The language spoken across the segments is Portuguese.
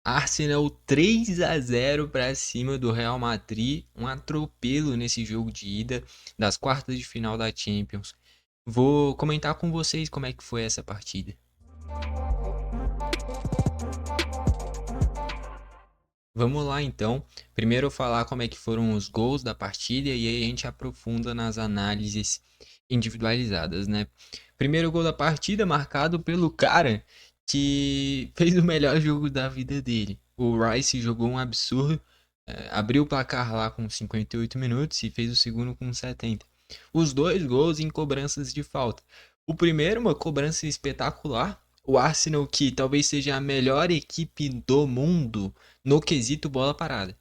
Arsenal 3-0 para cima do Real Madrid, um atropelo nesse jogo de ida das quartas de final da Champions. Vou comentar com vocês como é que foi essa partida. Vamos lá então. Primeiro eu falar como é que foram os gols da partida e aí a gente aprofunda nas análises individualizadas, né? Primeiro gol da partida marcado pelo cara que fez o melhor jogo da vida dele. O Rice jogou um absurdo, abriu o placar lá com 58 minutos e fez o segundo com 70. Os dois gols em cobranças de falta. O primeiro, uma cobrança espetacular. O Arsenal, que talvez seja a melhor equipe do mundo no quesito bola parada.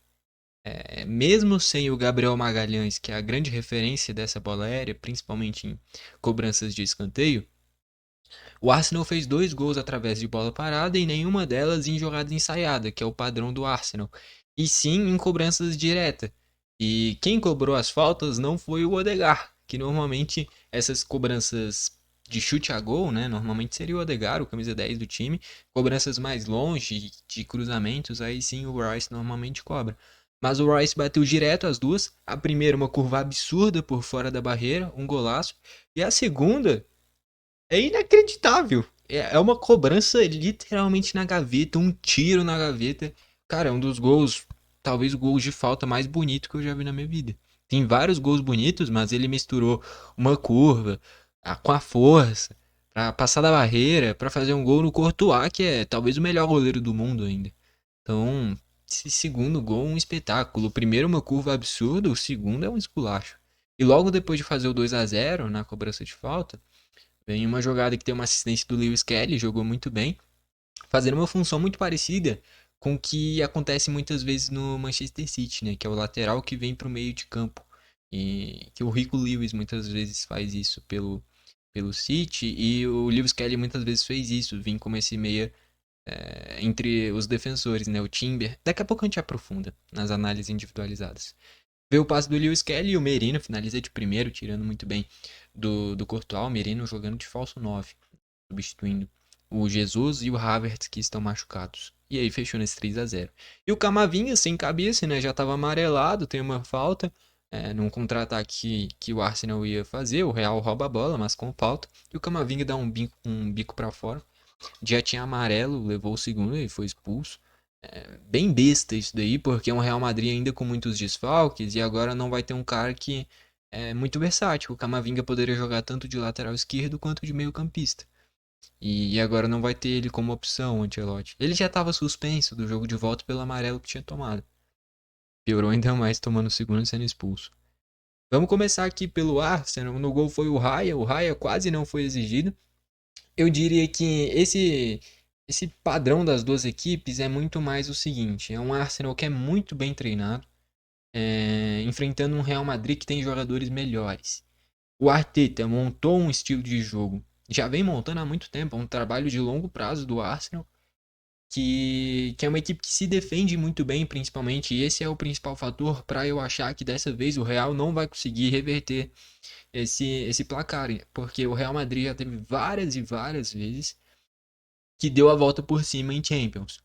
Mesmo sem o Gabriel Magalhães, que é a grande referência dessa bola aérea, principalmente em cobranças de escanteio, o Arsenal fez dois gols através de bola parada e nenhuma delas em jogada ensaiada, que é o padrão do Arsenal, e sim em cobranças diretas. E quem cobrou as faltas não foi o Odegaard, que normalmente essas cobranças de chute a gol, né? Normalmente seria o Odegaard, o camisa 10 do time. Cobranças mais longe, de cruzamentos, aí sim o Rice normalmente cobra. Mas o Rice bateu direto as duas. A primeira, uma curva absurda por fora da barreira, um golaço. E a segunda, é inacreditável. É uma cobrança literalmente na gaveta, um tiro na gaveta. Cara, é um dos gols, talvez o gol de falta mais bonito que eu já vi na minha vida. Tem vários gols bonitos, mas ele misturou uma curva com a força, pra passar da barreira, pra fazer um gol no Courtois, que é talvez o melhor goleiro do mundo ainda. Então, esse segundo gol é um espetáculo. O primeiro uma curva absurda, o segundo é um esculacho. E logo depois de fazer o 2-0 na cobrança de falta, vem uma jogada que tem uma assistência do Lewis Kelly, jogou muito bem, fazendo uma função muito parecida com o que acontece muitas vezes no Manchester City, né? Que é o lateral que vem para o meio de campo. E que o Rico Lewis muitas vezes faz isso pelo City, e o Lewis Kelly muitas vezes fez isso, vim como esse meia entre os defensores, né? O Timber. Daqui a pouco a gente aprofunda nas análises individualizadas. Vê o passe do Lewis Kelly e o Merino finaliza de primeiro, tirando muito bem do Courtois. O Merino jogando de falso 9, substituindo o Jesus e o Havertz, que estão machucados. E aí fechou nesse 3-0. E o Camavinga sem cabeça, né? Já estava amarelado, tem uma falta. Num contra-ataque que o Arsenal ia fazer, o Real rouba a bola, mas com falta. E o Camavinga dá um bico para fora. Já tinha amarelo, levou o segundo e foi expulso. Bem besta isso daí, porque é um Real Madrid ainda com muitos desfalques e agora não vai ter um cara que é muito versátil. O Camavinga poderia jogar tanto de lateral esquerdo quanto de meio campista. E agora não vai ter ele como opção, o Ancelotti. Ele já estava suspenso do jogo de volta pelo amarelo que tinha tomado. Piorou ainda mais tomando o segundo e sendo expulso. Vamos começar aqui pelo Arsenal. No gol foi o Raya. O Raya quase não foi exigido. Eu diria que esse padrão das duas equipes é muito mais o seguinte: é um Arsenal que é muito bem treinado, enfrentando um Real Madrid que tem jogadores melhores. O Arteta montou um estilo de jogo, já vem montando há muito tempo, é um trabalho de longo prazo do Arsenal, que é uma equipe que se defende muito bem, principalmente, e esse é o principal fator para eu achar que dessa vez o Real não vai conseguir reverter esse placar, porque o Real Madrid já teve várias e várias vezes que deu a volta por cima em Champions.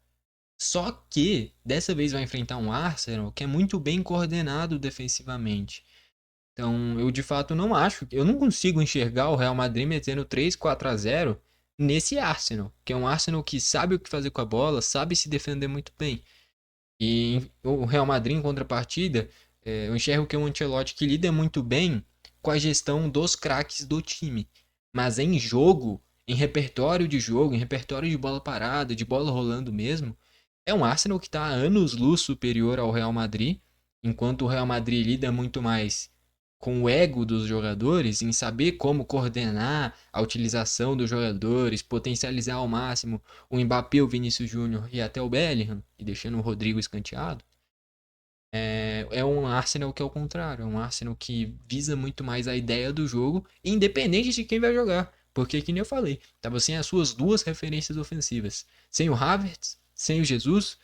Só que dessa vez vai enfrentar um Arsenal que é muito bem coordenado defensivamente. Então, eu de fato não acho, eu não consigo enxergar o Real Madrid metendo 3-4-0 nesse Arsenal, que é um Arsenal que sabe o que fazer com a bola, sabe se defender muito bem. E o Real Madrid, em contrapartida, eu enxergo que é um Ancelotti que lida muito bem com a gestão dos craques do time. Mas em jogo, em repertório de jogo, em repertório de bola parada, de bola rolando mesmo, é um Arsenal que está a anos-luz superior ao Real Madrid, enquanto o Real Madrid lida muito mais com o ego dos jogadores, em saber como coordenar a utilização dos jogadores, potencializar ao máximo o Mbappé, o Vinícius Júnior e até o Bellingham, e deixando o Rodrigo escanteado. É um Arsenal que é o contrário, é um Arsenal que visa muito mais a ideia do jogo, independente de quem vai jogar. Porque, que nem eu falei, tava sem as suas duas referências ofensivas. Sem o Havertz, sem o Jesus,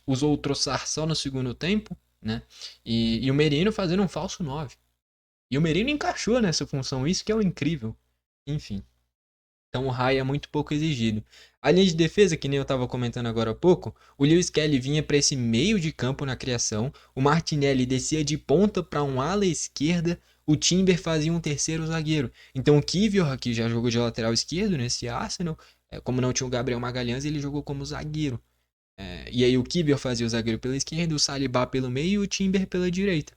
usou o Trossard só no segundo tempo, né? E o Merino fazendo um falso 9. E o Merino encaixou nessa função, isso que é o incrível. Enfim. Então o raio é muito pouco exigido. A linha de defesa, que nem eu estava comentando agora há pouco, o Lewis Kelly vinha para esse meio de campo na criação, o Martinelli descia de ponta para um ala esquerda, o Timber fazia um terceiro zagueiro. Então o Kivior, que já jogou de lateral esquerdo nesse Arsenal, como não tinha o Gabriel Magalhães, ele jogou como zagueiro. E aí o Kivior fazia o zagueiro pela esquerda, o Saliba pelo meio e o Timber pela direita.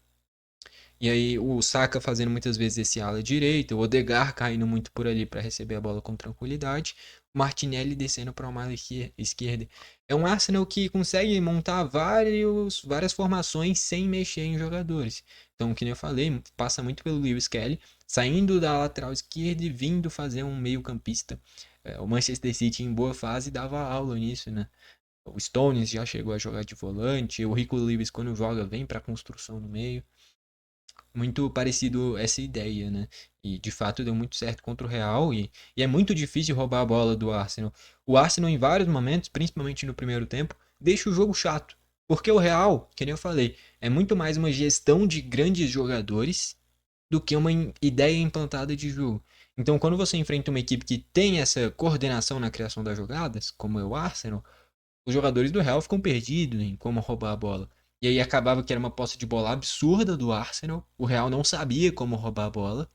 E aí o Saka fazendo muitas vezes esse ala direito, o Odegaard caindo muito por ali para receber a bola com tranquilidade, o Martinelli descendo para uma ala esquerda. É um Arsenal que consegue montar várias formações sem mexer em jogadores. Então, como eu falei, passa muito pelo Lewis Kelly, saindo da lateral esquerda e vindo fazer um meio-campista. O Manchester City em boa fase dava aula nisso, né? O Stones já chegou a jogar de volante, o Rico Lewis quando joga vem para construção no meio. Muito parecido essa ideia, né? E de fato deu muito certo contra o Real e é muito difícil roubar a bola do Arsenal. O Arsenal em vários momentos, principalmente no primeiro tempo, deixa o jogo chato. Porque o Real, que nem eu falei, é muito mais uma gestão de grandes jogadores do que uma ideia implantada de jogo. Então, quando você enfrenta uma equipe que tem essa coordenação na criação das jogadas, como é o Arsenal, os jogadores do Real ficam perdidos em como roubar a bola. E aí acabava que era uma posse de bola absurda do Arsenal. O Real não sabia como roubar a bola.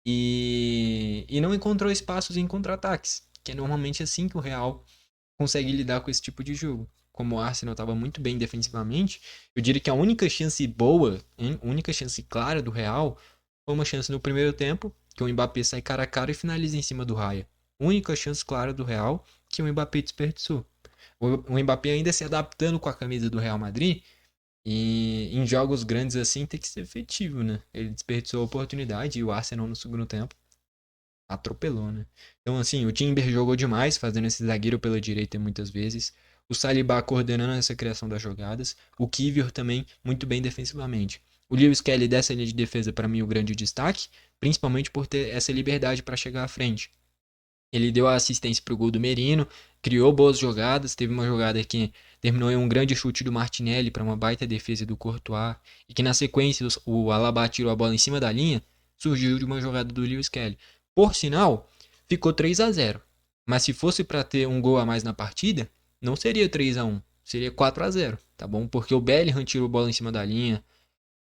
E não encontrou espaços em contra-ataques. Que é normalmente assim que o Real consegue lidar com esse tipo de jogo. Como o Arsenal estava muito bem defensivamente, eu diria que a única chance boa, a única chance clara do Real foi uma chance no primeiro tempo, que o Mbappé sai cara a cara e finaliza em cima do Raya. Única chance clara do Real que o Mbappé desperdiçou. O Mbappé ainda se adaptando com a camisa do Real Madrid. E em jogos grandes assim tem que ser efetivo, né? Ele desperdiçou a oportunidade e o Arsenal no segundo tempo atropelou, né? Então, assim, o Timber jogou demais, fazendo esse zagueiro pela direita muitas vezes. O Saliba coordenando essa criação das jogadas. O Kivior também muito bem defensivamente. O Lewis Kelly dessa linha de defesa, para mim, o grande destaque, principalmente por ter essa liberdade para chegar à frente. Ele deu a assistência para o gol do Merino, criou boas jogadas. Teve uma jogada que terminou em um grande chute do Martinelli para uma baita defesa do Courtois. E que na sequência o Alaba tirou a bola em cima da linha. Surgiu de uma jogada do Lewis Kelly. Por sinal, ficou 3-0. Mas se fosse para ter um gol a mais na partida, não seria 3-1, seria 4-0, tá bom? Porque o Bellingham tirou a bola em cima da linha,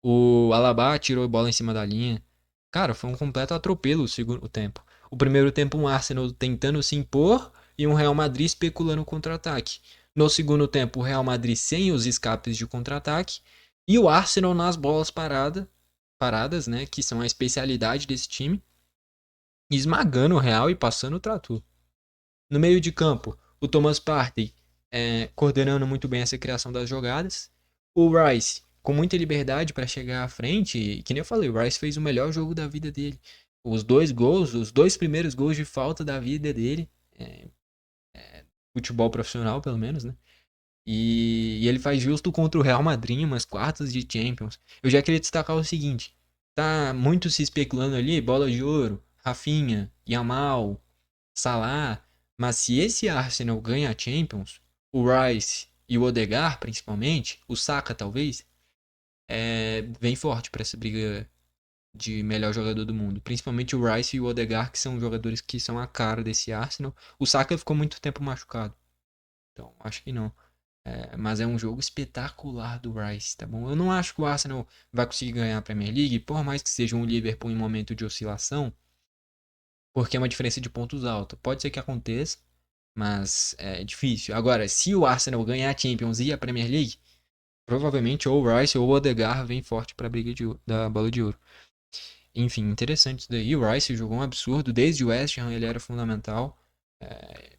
o Alaba tirou a bola em cima da linha. Cara, foi um completo atropelo o segundo tempo. O primeiro tempo, um Arsenal tentando se impor e um Real Madrid especulando contra-ataque. No segundo tempo, o Real Madrid sem os escapes de contra-ataque e o Arsenal nas bolas paradas, né, que são a especialidade desse time, esmagando o Real e passando o trator. No meio de campo, o Thomas Partey coordenando muito bem essa criação das jogadas. O Rice com muita liberdade para chegar à frente. E, que nem eu falei, o Rice fez o melhor jogo da vida dele. Os dois gols, os dois primeiros gols de falta da vida dele. Futebol profissional, pelo menos, né? E ele faz justo contra o Real Madrid, umas quartas de Champions. Eu já queria destacar o seguinte: tá muito se especulando ali, bola de ouro, Rafinha, Yamal, Salah, mas se esse Arsenal ganha a Champions, o Rice e o Odegaard, principalmente, o Saka talvez, vem forte para essa briga de melhor jogador do mundo. Principalmente o Rice e o Odegaard, que são jogadores que são a cara desse Arsenal. O Saka ficou muito tempo machucado, então acho que não. Mas é um jogo espetacular do Rice, tá bom? Eu não acho que o Arsenal vai conseguir ganhar a Premier League, por mais que seja um Liverpool em momento de oscilação, porque é uma diferença de pontos alta. Pode ser que aconteça, mas é difícil. Agora, se o Arsenal ganhar a Champions e a Premier League, provavelmente ou o Rice ou o Odegaard vem forte para a briga da bola de ouro. Enfim, interessante isso daí. O Rice jogou um absurdo. Desde o West Ham ele era fundamental.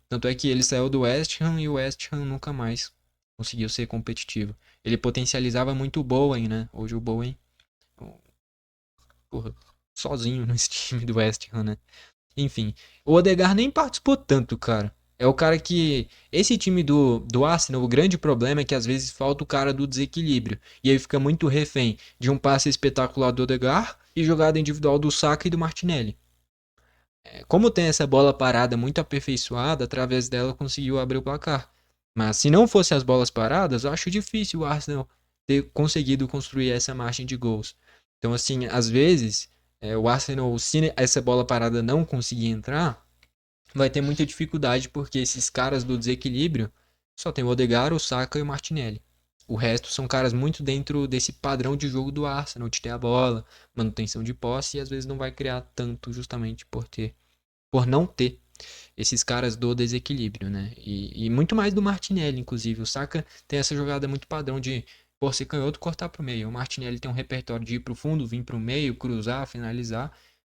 Tanto é que ele saiu do West Ham e o West Ham nunca mais conseguiu ser competitivo. Ele potencializava muito o Bowen, né? Hoje o Bowen, porra, sozinho nesse time do West Ham, né? Enfim, o Odegaard nem participou tanto, cara. É o cara que. Esse time do Arsenal, o grande problema é que às vezes falta o cara do desequilíbrio. E aí fica muito refém de um passe espetacular do Odegaard e jogada individual do Saka e do Martinelli. Como tem essa bola parada muito aperfeiçoada, através dela conseguiu abrir o placar. Mas se não fosse as bolas paradas, eu acho difícil o Arsenal ter conseguido construir essa margem de gols. Então, assim, às vezes, o Arsenal, se essa bola parada não conseguir entrar, vai ter muita dificuldade porque esses caras do desequilíbrio só tem o Odegaard, o Saka e o Martinelli. O resto são caras muito dentro desse padrão de jogo do Arsenal, de ter a bola, manutenção de posse e às vezes não vai criar tanto justamente por não ter esses caras do desequilíbrio, né? E muito mais do Martinelli, inclusive. O Saka tem essa jogada muito padrão de, por ser canhoto, cortar pro meio. O Martinelli tem um repertório de ir pro fundo, vir pro meio, cruzar, finalizar.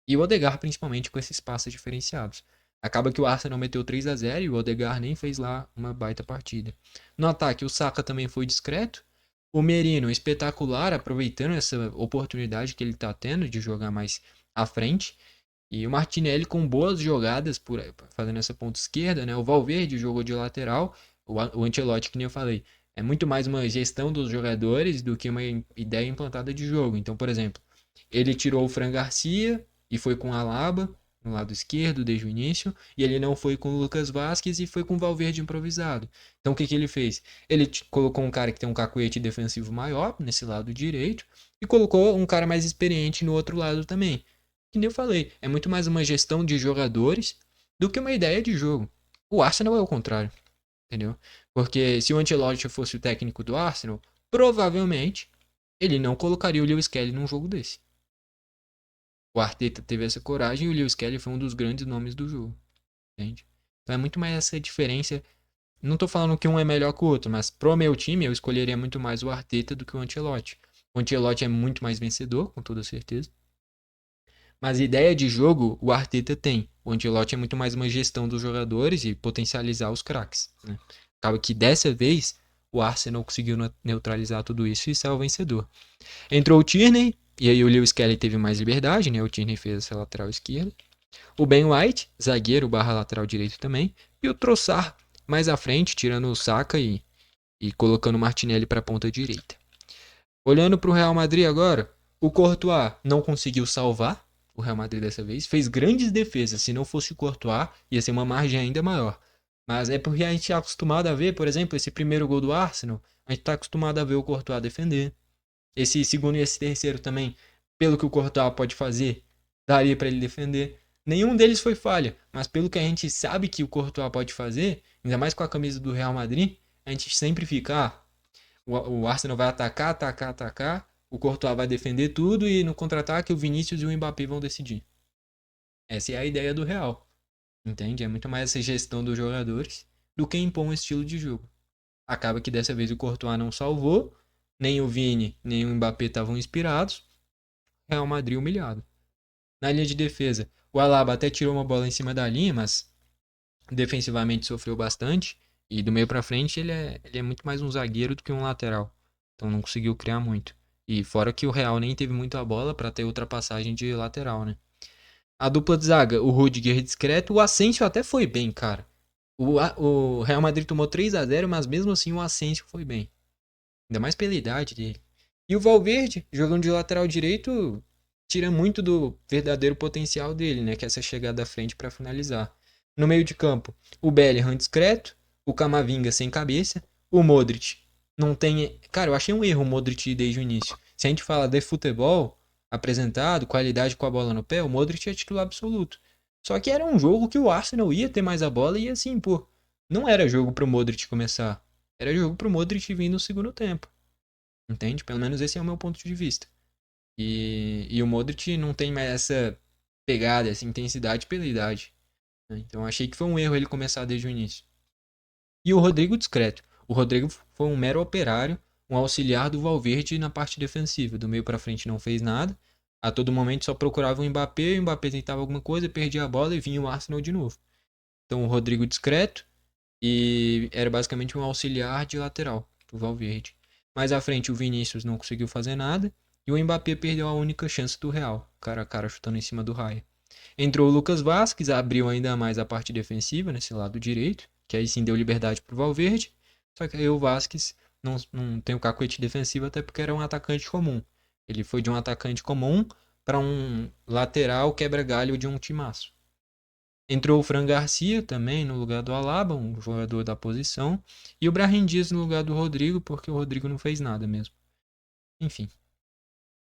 E o Odegaard, principalmente, com esses passes diferenciados. Acaba que o Arsenal meteu 3-0 e o Odegaard nem fez lá uma baita partida. No ataque, o Saka também foi discreto. O Merino, espetacular, aproveitando essa oportunidade que ele está tendo de jogar mais à frente. E o Martinelli com boas jogadas fazendo essa ponta esquerda, né? O Valverde jogou de lateral. O Ancelotti, que nem eu falei, é muito mais uma gestão dos jogadores do que uma ideia implantada de jogo. Então, por exemplo, ele tirou o Fran Garcia e foi com o Alaba no lado esquerdo desde o início, e ele não foi com o Lucas Vasquez e foi com o Valverde improvisado. Então, o que ele fez? Ele colocou um cara que tem um cacuete defensivo maior nesse lado direito e colocou um cara mais experiente no outro lado também. Que nem eu falei, é muito mais uma gestão de jogadores do que uma ideia de jogo. O Arsenal é o contrário, entendeu? Porque se o Ancelotti fosse o técnico do Arsenal, provavelmente ele não colocaria o Lewis Kelly num jogo desse. O Arteta teve essa coragem e o Lewis Kelly foi um dos grandes nomes do jogo, entende? Então é muito mais essa diferença. Não tô falando que um é melhor que o outro, mas pro meu time eu escolheria muito mais o Arteta do que o Ancelotti. O Ancelotti é muito mais vencedor, com toda certeza. Mas ideia de jogo o Arteta tem. O Ancelotti é muito mais uma gestão dos jogadores e potencializar os craques, né? Acaba que dessa vez o Arsenal conseguiu neutralizar tudo isso e saiu vencedor. Entrou o Tierney, e aí o Lewis Kelly teve mais liberdade, né? O Tierney fez essa lateral esquerda. O Ben White, zagueiro barra lateral direito também. E o Trossard mais à frente, tirando o Saka e colocando o Martinelli para a ponta direita. Olhando para o Real Madrid agora, o Courtois não conseguiu salvar o Real Madrid dessa vez. Fez grandes defesas. Se não fosse o Courtois, ia ser uma margem ainda maior. Mas é porque a gente está acostumado a ver, por exemplo, esse primeiro gol do Arsenal, a gente está acostumado a ver o Courtois defender. Esse segundo e esse terceiro também, pelo que o Courtois pode fazer, daria para ele defender. Nenhum deles foi falha, mas pelo que a gente sabe que o Courtois pode fazer, ainda mais com a camisa do Real Madrid, a gente sempre fica, o Arsenal vai atacar, atacar, atacar, o Courtois vai defender tudo e no contra-ataque o Vinícius e o Mbappé vão decidir. Essa é a ideia do Real, entende? É muito mais essa gestão dos jogadores do que impor um estilo de jogo. Acaba que dessa vez o Courtois não salvou, nem o Vini, nem o Mbappé estavam inspirados. Real Madrid humilhado. Na linha de defesa, o Alaba até tirou uma bola em cima da linha, mas defensivamente sofreu bastante. E do meio pra frente ele é muito mais um zagueiro do que um lateral. Então não conseguiu criar muito. E fora que o Real nem teve muita bola para ter ultrapassagem de lateral, né? A dupla de zaga, o Rudiger discreto, o Asensio até foi bem, cara. O Real Madrid tomou 3-0, mas mesmo assim o Asensio foi bem. Ainda mais pela idade dele. E o Valverde, jogando de lateral direito, tira muito do verdadeiro potencial dele, né? Que é essa chegada à frente para finalizar. No meio de campo, o Bellingham discreto, o Camavinga sem cabeça, o Modric não tem... Cara, eu achei um erro o Modric desde o início. Se a gente fala de futebol apresentado, qualidade com a bola no pé, o Modric é titular absoluto. Só que era um jogo que o Arsenal ia ter mais a bola e assim, pô, não era jogo pro Modric começar. Era jogo pro Modric vir no segundo tempo. Entende? Pelo menos esse é o meu ponto de vista. E o Modric não tem mais essa pegada, essa intensidade pela idade, né? Então achei que foi um erro ele começar desde o início. E o Rodrigo discreto. O Rodrigo foi um mero operário, um auxiliar do Valverde na parte defensiva. Do meio para frente não fez nada. A todo momento só procurava o Mbappé tentava alguma coisa, perdia a bola e vinha o Arsenal de novo. Então o Rodrigo discreto e era basicamente um auxiliar de lateral do Valverde. Mais à frente o Vinícius não conseguiu fazer nada e o Mbappé perdeu a única chance do Real, cara a cara chutando em cima do raio. Entrou o Lucas Vasquez, abriu ainda mais a parte defensiva nesse lado direito, que aí sim deu liberdade pro Valverde. Só que aí o Vasquez não tem o cacuete defensivo até porque era um atacante comum. Ele foi de um atacante comum para um lateral quebra-galho de um timaço. Entrou o Fran Garcia também no lugar do Alaba, um jogador da posição. E o Brahim Dias no lugar do Rodrigo, porque o Rodrigo não fez nada mesmo. Enfim,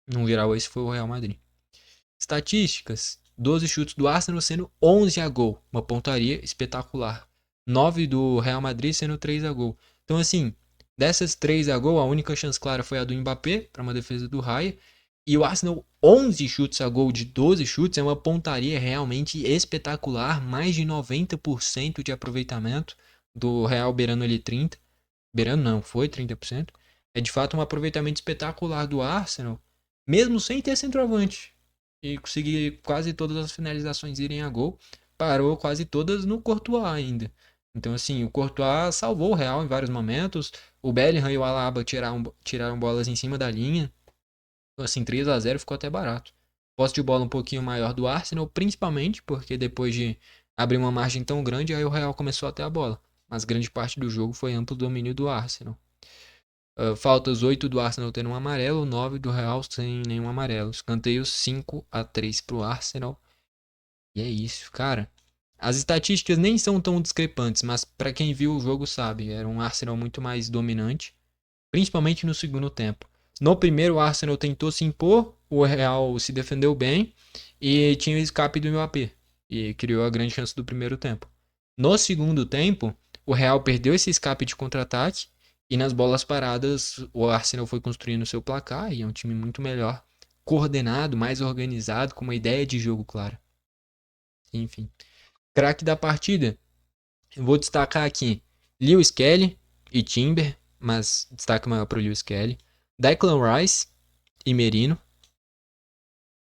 no geral esse foi o Real Madrid. Estatísticas 12 chutes do Arsenal, sendo 11 a gol. Uma pontaria espetacular. 9 do Real Madrid, sendo 3 a gol. Então, assim, dessas 3 a gol, a única chance clara foi a do Mbappé, para uma defesa do Raya. E o Arsenal, 11 chutes a gol de 12 chutes, é uma pontaria realmente espetacular. Mais de 90% de aproveitamento do Real, beirando ali 30%. Beirando não, foi 30%. É de fato um aproveitamento espetacular do Arsenal, mesmo sem ter centroavante. E conseguir quase todas as finalizações irem a gol. Parou quase todas no Courtois ainda. Então, assim, o Courtois salvou o Real em vários momentos. O Bellingham e o Alaba tiraram bolas em cima da linha. Então, assim, 3 a 0 ficou até barato. Posse de bola um pouquinho maior do Arsenal, principalmente porque depois de abrir uma margem tão grande, aí o Real começou a ter a bola. Mas grande parte do jogo foi amplo domínio do Arsenal. Faltas 8 do Arsenal tendo um amarelo, 9 do Real sem nenhum amarelo. Escanteios 5 a 3 pro Arsenal. E é isso, cara. As estatísticas nem são tão discrepantes, mas para quem viu o jogo sabe, era um Arsenal muito mais dominante, principalmente no segundo tempo. No primeiro, o Arsenal tentou se impor, o Real se defendeu bem e tinha o escape do Mbappé e criou a grande chance do primeiro tempo. No segundo tempo, o Real perdeu esse escape de contra-ataque e nas bolas paradas o Arsenal foi construindo seu placar e é um time muito melhor, coordenado, mais organizado, com uma ideia de jogo clara. Enfim, craque da partida, eu vou destacar aqui Lewis Kelly e Timber, mas destaque maior para o Lewis Kelly. Declan Rice e Merino.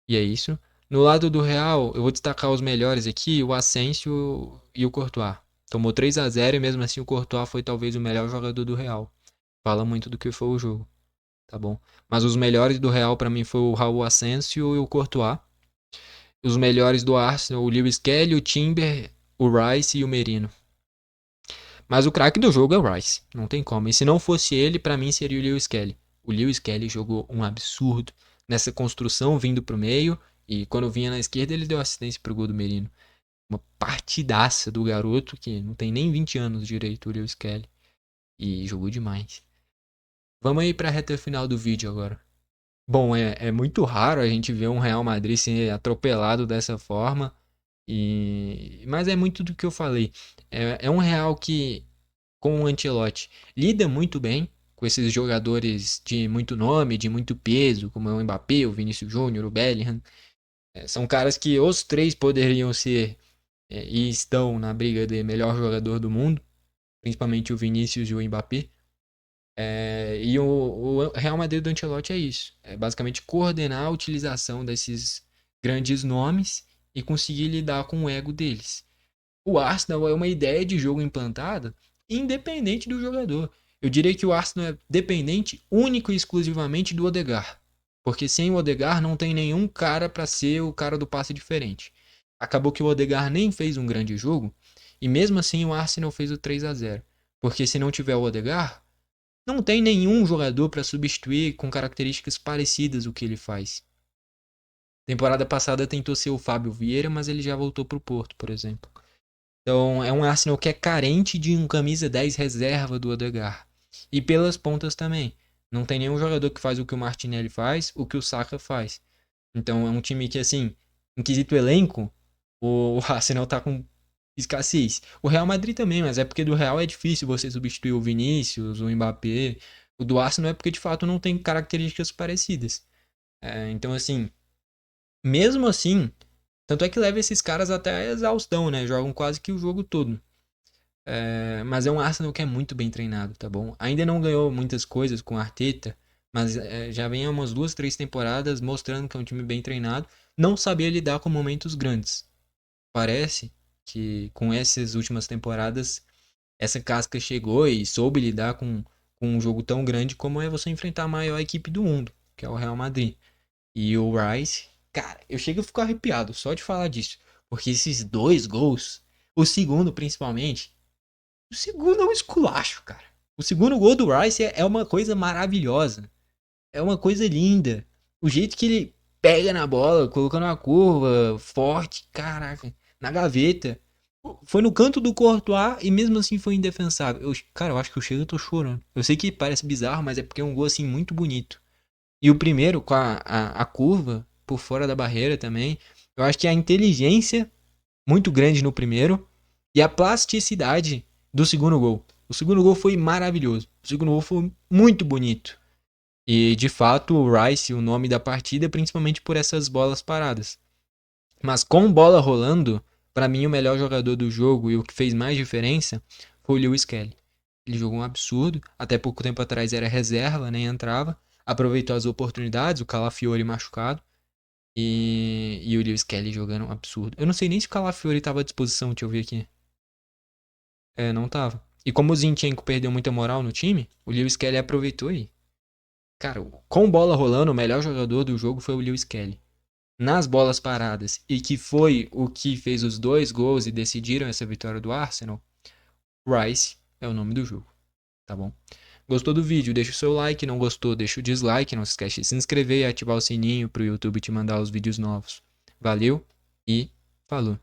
E é isso. No lado do Real, eu vou destacar os melhores aqui, o Asensio e o Courtois. Tomou 3 a 0 e mesmo assim o Courtois foi talvez o melhor jogador do Real. Fala muito do que foi o jogo, tá bom? Mas os melhores do Real para mim foi o Raul Asensio e o Courtois. Os melhores do Arsenal, o Lewis Kelly, o Timber, o Rice e o Merino. Mas o craque do jogo é o Rice, não tem como. E se não fosse ele, para mim seria o Lewis Kelly. O Lewis Kelly jogou um absurdo nessa construção vindo pro meio e quando vinha na esquerda ele deu assistência pro gol do Merino. Uma partidaça do garoto que não tem nem 20 anos direito, o Lewis Kelly. E jogou demais. Vamos aí pra reta final do vídeo agora. Bom, é muito raro a gente ver um Real Madrid ser atropelado dessa forma. Mas é muito do que eu falei. É um Real que, com o Ancelotti, lida muito bem com esses jogadores de muito nome, de muito peso, como é o Mbappé, o Vinícius Júnior, o Bellingham. São caras que os três poderiam ser e estão na briga de melhor jogador do mundo, principalmente o Vinícius e o Mbappé. E o Real Madrid do Ancelotti é isso. É basicamente coordenar a utilização desses grandes nomes e conseguir lidar com o ego deles. O Arsenal é uma ideia de jogo implantada independente do jogador. Eu diria que o Arsenal é dependente único e exclusivamente do Odegaard. Porque sem o Odegaard não tem nenhum cara para ser o cara do passe diferente. Acabou que o Odegaard nem fez um grande jogo e mesmo assim o Arsenal fez o 3 a 0. Porque se não tiver o Odegaard, não tem nenhum jogador para substituir com características parecidas o que ele faz. Temporada passada tentou ser o Fábio Vieira, mas ele já voltou para o Porto, por exemplo. Então é um Arsenal que é carente de um camisa 10 reserva do Odegaard. E pelas pontas também. Não tem nenhum jogador que faz o que o Martinelli faz, o que o Saka faz. Então é um time que, assim, em quesito elenco, o Arsenal tá com escassez. O Real Madrid também, mas é porque do Real é difícil você substituir o Vinícius, o Mbappé. O do Arsenal é porque de fato não tem características parecidas. Então, assim, mesmo assim, tanto é que leva esses caras até a exaustão, né? Jogam quase que o jogo todo. Mas é um Arsenal que é muito bem treinado, tá bom? Ainda não ganhou muitas coisas com o Arteta, mas já vem há umas 2, 3 temporadas mostrando que é um time bem treinado. Não sabia lidar com momentos grandes. Parece que com essas últimas temporadas, essa casca chegou e soube lidar com um jogo tão grande como é você enfrentar a maior equipe do mundo, que é o Real Madrid. E o Rice, cara, eu chego a ficar arrepiado só de falar disso. Porque esses dois gols, o segundo principalmente, o segundo é um esculacho, cara. O segundo gol do Rice é uma coisa maravilhosa. É uma coisa linda. O jeito que ele pega na bola, colocando uma curva forte, caraca, na gaveta. Foi no canto do Courtois e mesmo assim foi indefensável. Cara, eu acho que eu chego e tô chorando. Eu sei que parece bizarro, mas é porque é um gol assim muito bonito. E o primeiro com a curva por fora da barreira também. Eu acho que a inteligência muito grande no primeiro e a plasticidade do segundo gol. O segundo gol foi maravilhoso. O segundo gol foi muito bonito. E de fato, o Rice, o nome da partida, principalmente por essas bolas paradas. Mas com bola rolando, para mim o melhor jogador do jogo e o que fez mais diferença foi o Lewis Kelly. Ele jogou um absurdo, até pouco tempo atrás era reserva, nem entrava. Aproveitou as oportunidades, o Calafiori machucado. E o Lewis Kelly jogando um absurdo. Eu não sei nem se o Calafiori tava à disposição, deixa eu ver aqui. É, não tava. E como o Zinchenko perdeu muita moral no time, o Lewis Kelly aproveitou aí. Cara, com bola rolando, o melhor jogador do jogo foi o Lewis Kelly. Nas bolas paradas, e que foi o que fez os 2 gols e decidiram essa vitória do Arsenal, Rice é o nome do jogo, tá bom? Gostou do vídeo? Deixa o seu like, não gostou, deixa o dislike, não se esquece de se inscrever e ativar o sininho pro YouTube te mandar os vídeos novos. Valeu e falou!